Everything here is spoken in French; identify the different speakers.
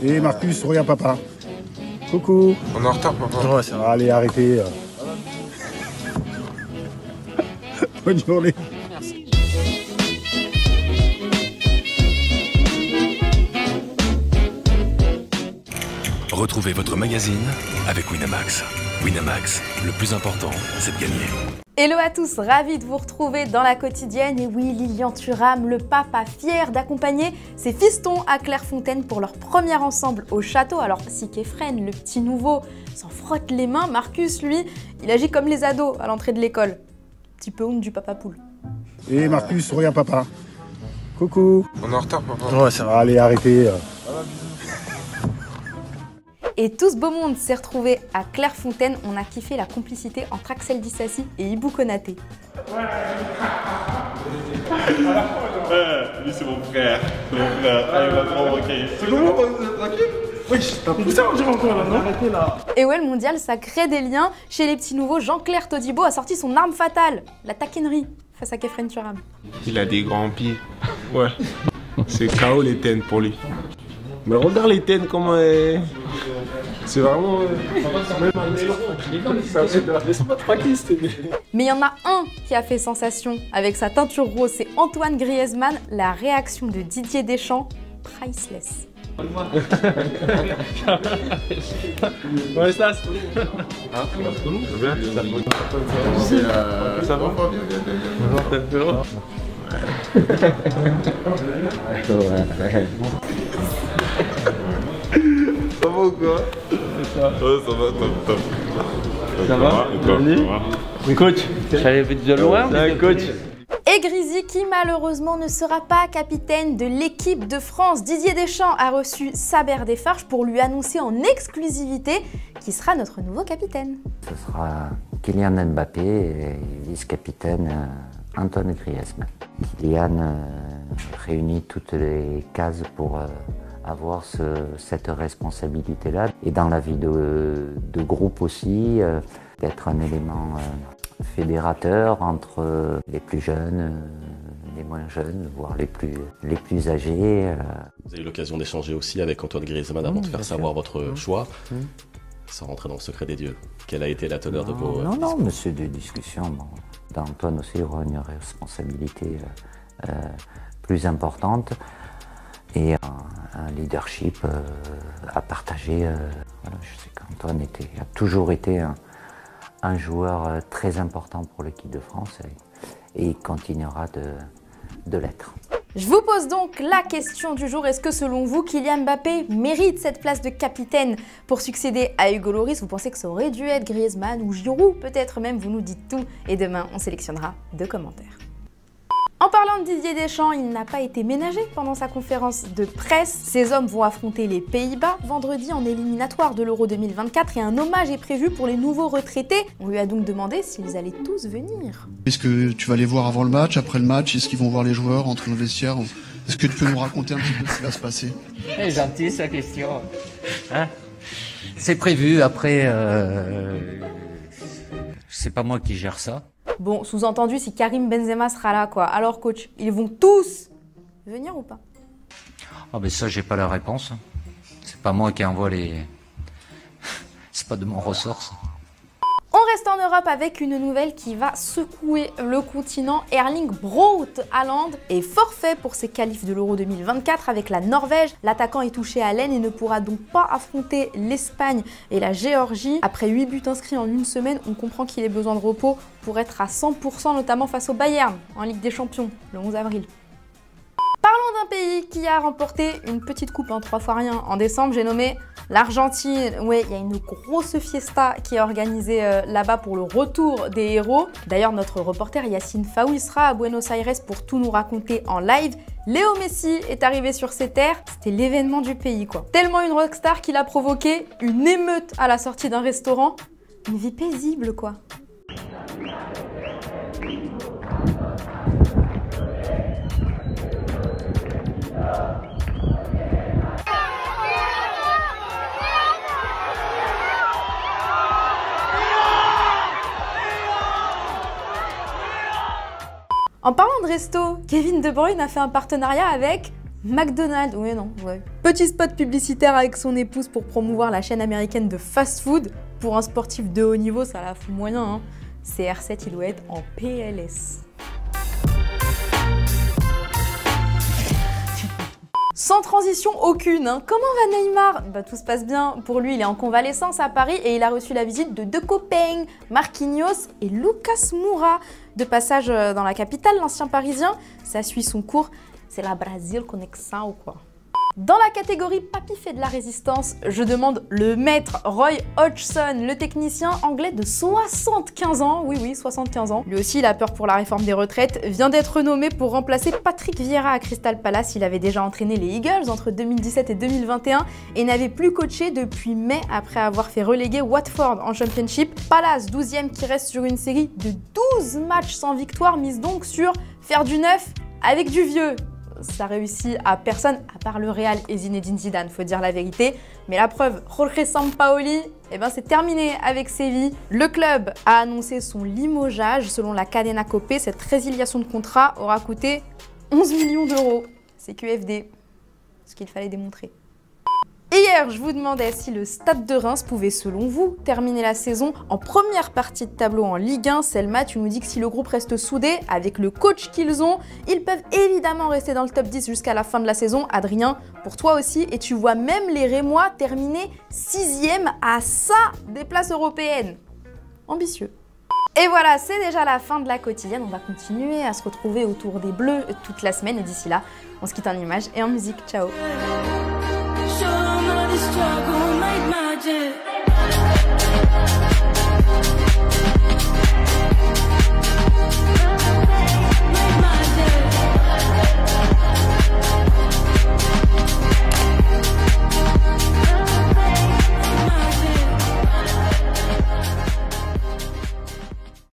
Speaker 1: Et Marcus, regarde papa. Coucou.
Speaker 2: On est en retard, papa.
Speaker 1: Ouais, ça va. Allez, arrêtez. Bonne journée.
Speaker 3: Merci.
Speaker 4: Retrouvez votre magazine avec Winamax. Winamax, le plus important, c'est de gagner.
Speaker 5: Hello à tous, ravi de vous retrouver dans la quotidienne. Et oui, Lilian Thuram, le papa fier d'accompagner ses fistons à Clairefontaine pour leur premier ensemble au château. Alors si Kefren, le petit nouveau, s'en frotte les mains, Marcus, lui, il agit comme les ados à l'entrée de l'école. Petit peu honte du papa poule.
Speaker 1: Et Marcus, regarde papa. Coucou.
Speaker 2: On est en retard, papa.
Speaker 1: Ouais, ça va. Allez, arrêtez.
Speaker 5: Et tout ce beau monde s'est retrouvé à Clairefontaine. On a kiffé la complicité entre Axel Dissassi et Ibou Konaté.
Speaker 6: Lui c'est mon frère. C'est mon frère. Ah, il va provoquer. C'est comment tranquille? Oui, t'as poussé on dirait encore là, non? Arrêtez là.
Speaker 5: Et ouais, le mondial, ça crée des liens. Chez les petits nouveaux, Jean-Claire Todibo a sorti son arme fatale, la taquinerie, face à Kefren Thuram.
Speaker 2: Il a des grands pieds. Ouais. C'est KO les tennes pour lui. Mais regarde les tennes comment elle... C'est vraiment... Laisse-moi tranquille,
Speaker 5: Mais il y en a un qui a fait sensation avec sa teinture rose, c'est Antoine Griezmann. La réaction de Didier Deschamps, priceless.
Speaker 6: Ouais, ça c'est...
Speaker 2: Ça va pas bien. Ça va ou quoi? Ouais, ça va, top.
Speaker 6: Ça va? Oui, coach. J'allais vite de loin, mais coach.
Speaker 5: Et Grisy qui malheureusement ne sera pas capitaine de l'équipe de France. Didier Deschamps a reçu Saber Defarge pour lui annoncer en exclusivité qui sera notre nouveau capitaine.
Speaker 7: Ce sera Kylian Mbappé et vice-capitaine Antoine Griezmann. Kylian réunit toutes les cases pour avoir cette responsabilité-là. Et dans la vie de groupe aussi, d'être un élément fédérateur entre les plus jeunes, les moins jeunes, voire les plus âgés.
Speaker 8: Vous avez eu l'occasion d'échanger aussi avec Antoine Griezmann avant de faire savoir votre choix. Sans rentrer dans le secret des dieux, quelle a été la teneur de vos...
Speaker 7: Non, monsieur, de discussion. Bon, d'Antoine aussi, il y aura une responsabilité plus importante et un leadership à partager. Voilà, je sais qu'Antoine a toujours été un joueur très important pour l'équipe de France et il continuera de l'être.
Speaker 5: Je vous pose donc la question du jour. Est-ce que selon vous, Kylian Mbappé mérite cette place de capitaine pour succéder à Hugo Lloris? Vous pensez que ça aurait dû être Griezmann ou Giroud? Peut-être même, vous nous dites tout. Et demain, on sélectionnera 2 commentaires. En parlant de Didier Deschamps, il n'a pas été ménagé pendant sa conférence de presse. Ces hommes vont affronter les Pays-Bas vendredi en éliminatoire de l'Euro 2024 et un hommage est prévu pour les nouveaux retraités. On lui a donc demandé s'ils allaient tous venir.
Speaker 9: Est-ce que tu vas les voir avant le match, après le match? Est-ce qu'ils vont voir les joueurs, entrer dans le vestiaire? Est-ce que tu peux nous raconter un petit peu ce qui va se passer?
Speaker 10: C'est gentil sa question. Hein? C'est prévu, après... C'est pas moi qui gère ça.
Speaker 5: Bon, sous-entendu, si Karim Benzema sera là, quoi. Alors, coach, ils vont tous venir ou pas?
Speaker 10: Ah ben ça, j'ai pas la réponse. C'est pas moi qui envoie les... C'est pas de mon ressort, ça.
Speaker 5: On reste en Europe avec une nouvelle qui va secouer le continent. Erling Braut Haaland est forfait pour ses qualifs de l'Euro 2024 avec la Norvège. L'attaquant est touché à l'aine et ne pourra donc pas affronter l'Espagne et la Géorgie. Après 8 buts inscrits en une semaine, on comprend qu'il ait besoin de repos pour être à 100%, notamment face au Bayern en Ligue des Champions le 11 avril. Parlons d'un pays qui a remporté une petite coupe, 3 fois rien, en décembre, j'ai nommé l'Argentine. Ouais, il y a une grosse fiesta qui est organisée là-bas pour le retour des héros. D'ailleurs, notre reporter Yacine Faoui sera à Buenos Aires pour tout nous raconter en live. Léo Messi est arrivé sur ces terres, c'était l'événement du pays quoi. Tellement une rockstar qu'il a provoqué une émeute à la sortie d'un restaurant. Une vie paisible quoi. En parlant de resto, Kevin De Bruyne a fait un partenariat avec McDonald's, oui non, ouais. Petit spot publicitaire avec son épouse pour promouvoir la chaîne américaine de fast-food. Pour un sportif de haut niveau, ça la fout moyen, hein. CR7, il doit être en PLS. Sans transition aucune, hein. Comment va Neymar? Bah tout se passe bien, pour lui il est en convalescence à Paris et il a reçu la visite de deux copains, Marquinhos et Lucas Moura. De passage dans la capitale, l'ancien parisien, ça suit son cours, c'est la Brasil Connexion ou quoi. Dans la catégorie papy fait de la résistance, je demande le maître Roy Hodgson, le technicien anglais de 75 ans, oui 75 ans. Lui aussi il a peur pour la réforme des retraites, vient d'être nommé pour remplacer Patrick Vieira à Crystal Palace. Il avait déjà entraîné les Eagles entre 2017 et 2021 et n'avait plus coaché depuis mai après avoir fait reléguer Watford en Championship. Palace 12e qui reste sur une série de 12 matchs sans victoire, mise donc sur faire du neuf avec du vieux. Ça réussit à personne, à part le Real et Zinedine Zidane, faut dire la vérité. Mais la preuve, Jorge Sampaoli, eh ben c'est terminé avec Séville. Le club a annoncé son limogeage. Selon la Cadena Copé, cette résiliation de contrat aura coûté 11 millions d'euros. C'est QFD, ce qu'il fallait démontrer. Hier, je vous demandais si le Stade de Reims pouvait, selon vous, terminer la saison en première partie de tableau en Ligue 1. C'est le match, tu nous dis que si le groupe reste soudé, avec le coach qu'ils ont, ils peuvent évidemment rester dans le top 10 jusqu'à la fin de la saison. Adrien, pour toi aussi, et tu vois même les Rémois terminer 6e à ça des places européennes. Ambitieux. Et voilà, c'est déjà la fin de la quotidienne. On va continuer à se retrouver autour des Bleus toute la semaine. Et d'ici là, on se quitte en images et en musique. Ciao.
Speaker 3: Struggle made magic.